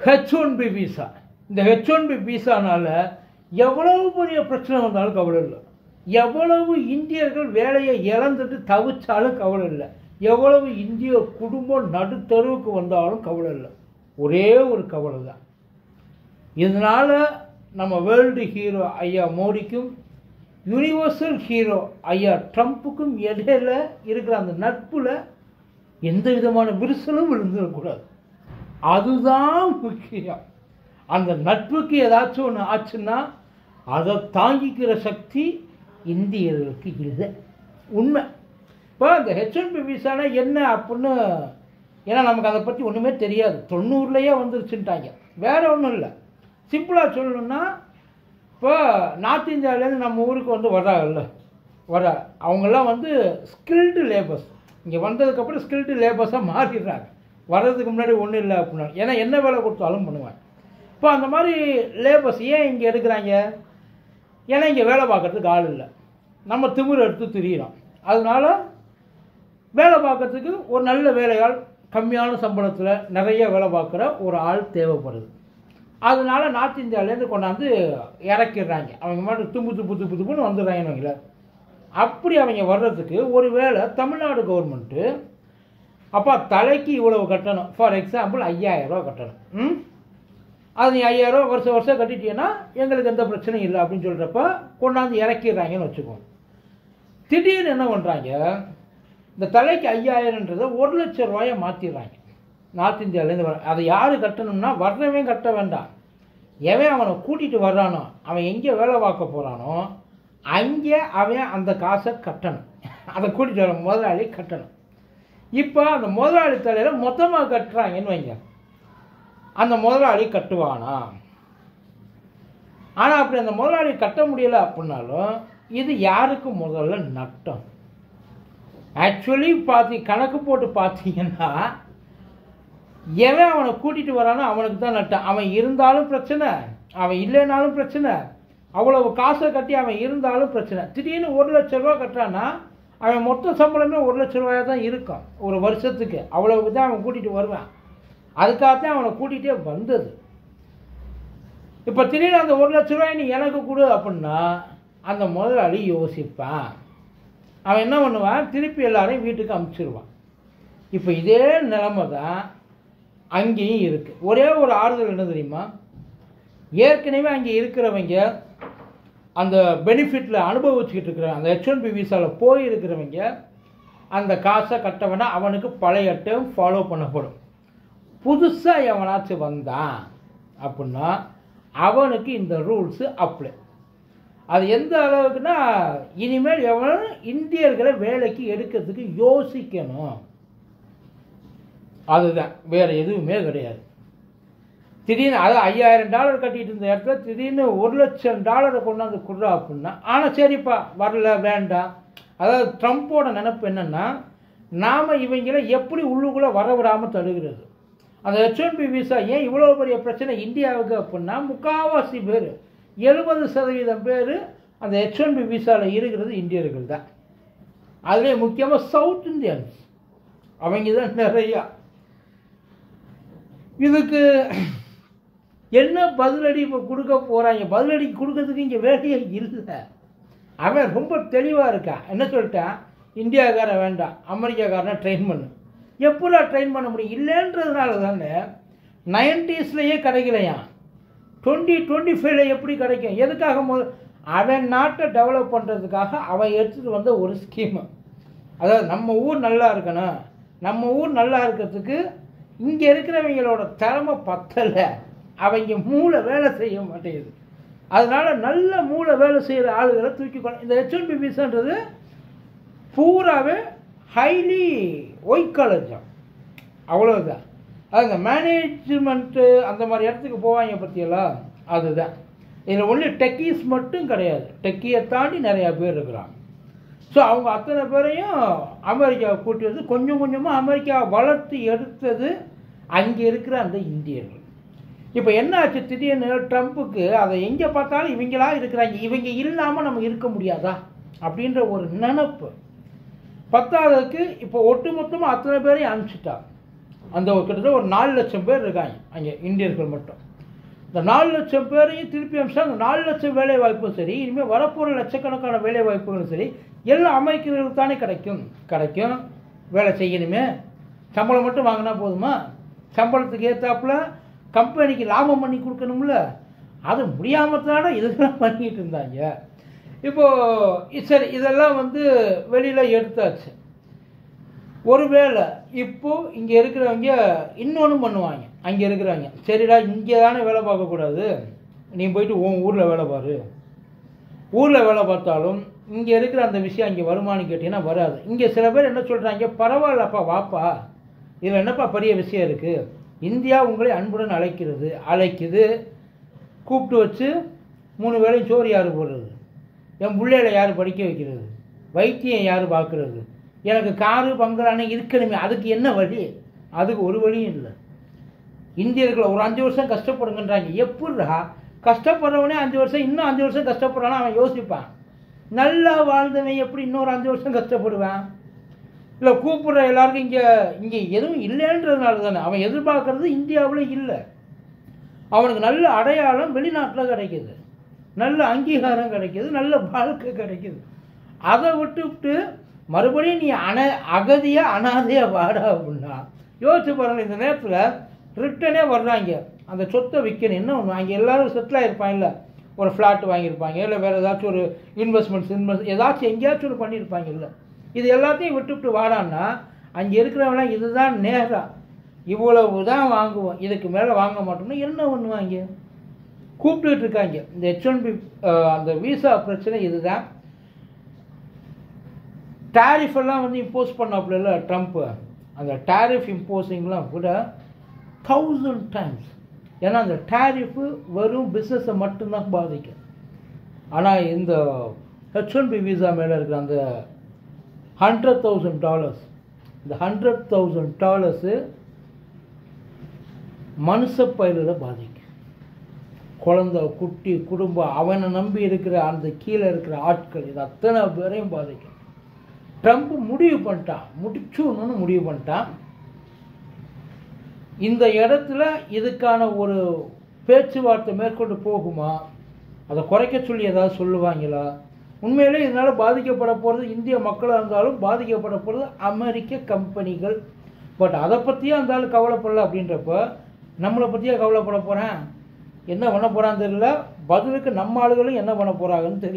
H1B visa. இந்த H1B விசானால எவ்வளவு பெரிய பிரச்சனை வந்தாலும் கவலை இல்லை, எவ்வளவு இந்தியர்கள் வேலையை இழந்துட்டு தவிச்சாலும் கவலை இல்லை, எவ்வளவு இந்திய குடும்பம் நடுத்தருவுக்கு வந்தாலும் கவலை இல்லை. ஒரே ஒரு கவலை தான். இதனால் நம்ம வேர்ல்டு ஹீரோ ஐயா மோடிக்கும் யூனிவர்சல் ஹீரோ ஐயா ட்ரம்ப்புக்கும் இடையில இருக்கிற அந்த நட்பில் எந்த விதமான விரிசலும் விழுந்துடக்கூடாது. அதுதான் முக்கியம். அந்த நட்புக்கு ஏதாச்சும் ஒன்று ஆச்சுன்னா அதை தாங்கிக்கிற சக்தி இந்தியர்களுக்கு இல்லை. உண்மை. இப்போ இந்த H1B விசானா என்ன அப்படின்னு, ஏன்னா நமக்கு அதை பற்றி ஒன்றுமே தெரியாது. 90லேயே வந்துருச்சுட்டாங்க. வேறு ஒன்றும் இல்லை. சிம்பிளாக சொல்லணுன்னா, இப்போ நார்த் இந்தியாவிலேருந்து நம்ம ஊருக்கு வந்து வர்றாங்கல்ல, அவங்கெல்லாம் வந்து ஸ்கில்டு லேபர்ஸ். இங்கே வந்ததுக்கப்புறம் ஸ்கில்டு லேபர்ஸாக மாறிடுறாங்க. வர்றதுக்கு முன்னாடி ஒன்றும் இல்லை அப்படின்னா, ஏன்னா என்ன வேலை கொடுத்தாலும் பண்ணுவாங்க. இப்போ அந்த மாதிரி லேபர்ஸ் ஏன் இங்கே எடுக்கிறாங்க? ஏன்னா இங்கே வேலை பார்க்குறதுக்கு ஆள் இல்லை, நம்ம திமிர் எடுத்து திரியிறோம். அதனால் வேலை பார்க்குறதுக்கு ஒரு நல்ல வேலையாள், கம்மியான சம்பளத்தில் நிறைய வேலை பார்க்குற ஒரு ஆள் தேவைப்படுது. அதனால நார்த் இந்தியாவிலேருந்து கொண்டாந்து இறக்கிடுறாங்க. அவங்க மட்டும் துப்புன்னு வந்துடுறாங்கன்னு. அப்படி அவங்க வர்றதுக்கு ஒரு வேளை தமிழ்நாடு கவர்மெண்ட்டு அப்போ தலைக்கு இவ்வளவு கட்டணும், ஃபார் எக்ஸாம்பிள் 5000 ரூபா கட்டணும். அது நீ 5000 ரூபா வருஷம் கட்டிட்டீங்கன்னா எங்களுக்கு எந்த பிரச்சனையும் இல்லை அப்படின்னு சொல்கிறப்ப கொண்டாந்து இறக்கிடுறாங்கன்னு வச்சுக்கோங்க. திடீர்னு என்ன பண்ணுறாங்க, இந்த தலைக்கு 5000ன்றதை 1 லட்சம் ரூபாயை மாற்றிடுறாங்க நார்த் இந்தியாவிலேருந்து வர. அதை யார் கட்டணும்னா வர்றவன் கட்ட வேண்டாம், எவன் அவனை கூட்டிகிட்டு வர்றானோ, அவன் எங்கே வேலை பார்க்க போகிறானோ அங்கே அவன் அந்த காசை கட்டணும். அதை கூட்டிகிட்டு வர முதலாளி கட்டணும். இப்போ அந்த முதலாளி தலையில் மொத்தமாக கட்டுறாங்கன்னு வைங்க, அந்த முதலாளி கட்டுவானா? ஆனால் அப்படி அந்த முதலாளி கட்ட முடியலை அப்படின்னாலும் இது யாருக்கு முதல்ல நட்டம்? ஆக்சுவலி கணக்கு போட்டு பார்த்தீங்கன்னா எவன் அவனை கூட்டிகிட்டு வரானோ அவனுக்கு தான் நட்டம். அவன் இருந்தாலும் பிரச்சனை, அவன் இல்லைனாலும் பிரச்சனை, அவ்வளவு காசை கட்டி அவன் இருந்தாலும் பிரச்சனை. திடீர்னு 1 லட்சம் ரூபா கட்டுறான்னா அவன் மொத்த சம்பளமே 1 லட்ச ரூபாயாக தான் இருக்கும் ஒரு வருஷத்துக்கு. அவ்வளவுக்கு தான் அவன் கூட்டிகிட்டு வருவான். அதுக்காகத்தான் அவனை கூட்டிகிட்டே வந்தது. இப்போ திடீர்னு அந்த 1 லட்ச ரூபாய் நீ எனக்கு கொடு அப்படின்னா அந்த முதலாளி யோசிப்பான். அவன் என்ன பண்ணுவான், திருப்பி எல்லாரையும் வீட்டுக்கு அனுப்பிச்சிடுவான். இப்போ இதே நிலைமை தான் அங்கேயும் இருக்குது. ஒரே ஒரு ஆறுதல் என்ன தெரியுமா, ஏற்கனவே அங்கே இருக்கிறவங்க அந்த பெனிஃபிட்டில் அனுபவிச்சுக்கிட்டு இருக்கிறவங்க, அந்த H1B விசாவில் போயிருக்கிறவங்க அந்த காசை கட்ட வேண்டாம், அவனுக்கு பழைய டேர்ம் ஃபாலோ பண்ணப்படும். புதுசாக எவனாச்சும் வந்தான் அப்படின்னா அவனுக்கு இந்த ரூல்ஸு அப்ளை. அது எந்த அளவுக்குன்னா, இனிமேல் எவனும் இந்தியர்களை வேலைக்கு எடுக்கிறதுக்கு யோசிக்கணும். அதுதான், வேறு எதுவுமே கிடையாது. திடீர்னு அது $5000 கட்டிகிட்டு இருந்த இடத்துல திடீர்னு $1 லட்சம் கொண்டாந்து கொடுறா அப்படின்னா, ஆனால் சரிப்பா வரல வேண்டாம். அதாவது ட்ரம்ப்போட நினைப்பு என்னென்னா, நாம் இவங்களை எப்படி உள்ளுக்குள்ளே வர விடாமல் தடுக்கிறது. அந்த H1B விசா ஏன் இவ்வளோ பெரிய பிரச்சனை இந்தியாவுக்கு அப்படின்னா, முக்கால்வாசி பேர் 70% பேர் அந்த H1B விசாவில் இருக்கிறது இந்தியர்கள் தான். அதுலேயே முக்கியமாக சவுத் இந்தியன்ஸ், அவங்க தான் நிறையா. இதுக்கு என்ன பதிலடி இப்போ கொடுக்க போகிறாங்க? பதிலடி கொடுக்கறதுக்கு இங்கே வேலையே இல்லை. அவன் ரொம்ப தெளிவாக இருக்கான். என்ன சொல்லிட்டான், இந்தியாக்காரன் வேண்டாம், அமெரிக்காக்காரனை ட்ரெயின் பண்ணு. எப்படா ட்ரெயின் பண்ண முடியும்? இல்லைன்றதுனால தானே 90ஸ்லேயே கிடைக்கலையாம், 2025 எப்படி கிடைக்கும்? எதுக்காக? அவன் நாட்டை டெவலப் பண்ணுறதுக்காக அவன் எடுத்துகிட்டு வந்த ஒரு ஸ்கீமு. அதாவது நம்ம ஊர் நல்லா இருக்கணும், நம்ம ஊர் நல்லா இருக்கிறதுக்கு இங்கே இருக்கிறவங்களோட திறமை பத்தலை, அவங்க மூளை வேலை செய்ய மாட்டேங்குது. அதனால் நல்ல மூளை வேலை செய்கிற ஆளுகளை தூக்கிக்கணும். இந்த H1B விசான்றது பூராவே ஹைலி ஒயிட் காலர் ஜாப், அவ்வளோதான். அது இந்த மேனேஜ்மெண்ட்டு அந்த மாதிரி இடத்துக்கு போவாங்க பற்றியெல்லாம், அதுதான். இதில் ஒன்லி டெக்கீஸ் மட்டும் கிடையாது, டெக்கியை தாண்டி நிறையா பேர் இருக்கிறாங்க. ஸோ அவங்க அத்தனை பேரையும் அமெரிக்காவை கூட்டி வந்து கொஞ்சம் கொஞ்சமாக அமெரிக்காவை வளர்த்து எடுத்தது அங்கே இருக்கிற அந்த இந்தியர்கள். இப்போ என்ன ஆச்சு, திடீர்னு ட்ரம்ப்புக்கு அதை எங்கே பார்த்தாலும் இவங்களா இருக்கிறாங்க, இவங்க இல்லாமல் நம்ம இருக்க முடியாதா அப்படின்ற ஒரு நினப்பு. 10ஆவதுக்கு இப்போ ஒட்டுமொத்தமாக அத்தனை பேரையும் அனுப்பிச்சிட்டாங்க. அந்த கிட்டத்தட்ட ஒரு 4 லட்சம் பேர் இருக்காங்க அங்கே இந்தியர்கள் மட்டும். இந்த 4 லட்சம் பேரையும் திருப்பி அமிச்சா அந்த 4 லட்சம் வேலை வாய்ப்பும் சரி, இனிமேல் வரப்போகிற லட்சக்கணக்கான வேலை வாய்ப்புகளும் சரி, எல்லாம் அமெரிக்கர்களுக்கு தானே கிடைக்கும். வேலை செய்யணுமே, சம்பளம் மட்டும் வாங்கினா போதுமா? சம்பளத்துக்கு ஏற்றாப்புல கம்பெனிக்கு லாபம் பண்ணி கொடுக்கணும்ல. அது முடியாமல் தானே இதெல்லாம் பண்ணிட்டு இருந்தாங்க. இப்போது சரி, இதெல்லாம் வெளியில் எடுத்தாச்சு. ஒருவேளை இப்போது இங்கே இருக்கிறவங்க இன்னொன்று பண்ணுவாங்க. அங்கே இருக்கிறவங்க, சரிடா இங்கே தானே வேலை பார்க்கக்கூடாது, நீ போயிட்டு உன் ஊரில் வேலை பாரு. ஊரில் வேலை பார்த்தாலும் இங்கே இருக்கிற அந்த விஷயம் அங்கே வருமானு கேட்டிங்கன்னா வராது. இங்கே சில பேர் என்ன சொல்கிறாங்க, பரவாயில்லப்பா வாப்பா, இதில் என்னப்பா பெரிய விஷயம் இருக்குது, இந்தியா உங்களை அன்புடன் அழைக்குது, கூப்பிட்டு வச்சு 3 வேளையும் சோறு யார் போடுறது, என் பிள்ளைகளை யார் படிக்க வைக்கிறது, வைத்தியம் யார் பார்க்குறது, எனக்கு காரு பங்களானே இருக்கணுமே, அதுக்கு என்ன வழி? அதுக்கு ஒரு வழியும் இல்லை. இந்தியர்களை ஒரு 5 வருஷம் கஷ்டப்படுங்கன்றாங்க. எப்படிடா கஷ்டப்படுறவனே 5 வருஷம், இன்னும் 5 வருஷம் கஷ்டப்படுறான்னு அவன் யோசிப்பான். நல்லா வாழ்ந்தவன் எப்படி இன்னொரு 5 வருஷம் கஷ்டப்படுவான்? இல்லை கூப்பிட்ற எல்லாருக்கும் இங்கே எதுவும் இல்லைன்றதுனால தானே. அவன் எதிர்பார்க்கறது இந்தியாவில் இல்லை. அவனுக்கு நல்ல அடையாளம் வெளிநாட்டில் கிடைக்கிது, நல்ல அங்கீகாரம் கிடைக்கிது, நல்ல வாழ்க்கை கிடைக்கிது. அதை விட்டுவிட்டு மறுபடியும் நீ அகதியாக அனாதையாக வாடா அப்படின்னா யோசிச்சு பாருங்கள். இந்த நேரத்தில் ரிட்டனே வர்றாங்க, அந்த சொத்தை விற்கணும். என்ன ஒன்று, அங்கே எல்லோரும் செட்டில் ஆகிருப்பாங்கல்ல, ஒரு ஃப்ளாட் வாங்கியிருப்பாங்க, இல்லை வேறு ஏதாச்சும் ஒரு இன்வெஸ்ட்மெண்ட்ஸ் ஏதாச்சும் எங்கேயாச்சும் ஒரு பண்ணியிருப்பாங்க. இல்லை, இது எல்லாத்தையும் விட்டுவிட்டு வாடான்னா அங்கே இருக்கிறவங்களாம் இதுதான் நேரம், இவ்வளவு தான் வாங்குவோம், இதுக்கு மேலே வாங்க மாட்டோம்னா என்ன பண்ணுவாங்க? கூப்பிட்டுட்டு இருக்காங்க. இந்த H1B அந்த விசா பிரச்சனை இதுதான். டேரிஃப் எல்லாம் இம்போஸ் பண்ணப்பல ட்ரம்ப், அந்த டேரிஃப் இம்போசிங்லாம் கூட 1000 டைம்ஸ். ஏன்னா அந்த டேரிஃபு வெறும் பிஸ்னஸை மட்டும்தான் பாதிக்கும். ஆனால் இந்த H1B விசா மேலே இருக்கிற அந்த $100,000, இந்த $100,000 மனுஷ பயிரில் பாதிக்கும். குழந்தை, குட்டி, குடும்பம், அவனை நம்பி இருக்கிற அந்த கீழே இருக்கிற ஆட்கள், இது அத்தனை பேரையும் பாதிக்கும். ட்ரம்ப் முடிவு பண்ணிட்டான். இந்த இடத்துல இதுக்கான ஒரு பேச்சுவார்த்தை மேற்கொண்டு போகுமா? அதை குறைக்க சொல்லி ஏதாவது சொல்லுவாங்களா? உண்மையிலே இதனால் பாதிக்கப்பட போகிறது இந்திய மக்களாக இருந்தாலும் பாதிக்கப்பட போகிறது அமெரிக்க கம்பெனிகள். பட் அதை பற்றியும் அந்த ஆள் கவலைப்படல. அப்படின்றப்ப நம்மளை பற்றியே கவலைப்பட போகிறேன். என்ன பண்ண போகிறான்னு தெரியல. பதிலுக்கு நம்ம ஆளுகளும் என்ன பண்ண போகிறாங்கன்னு தெரியல.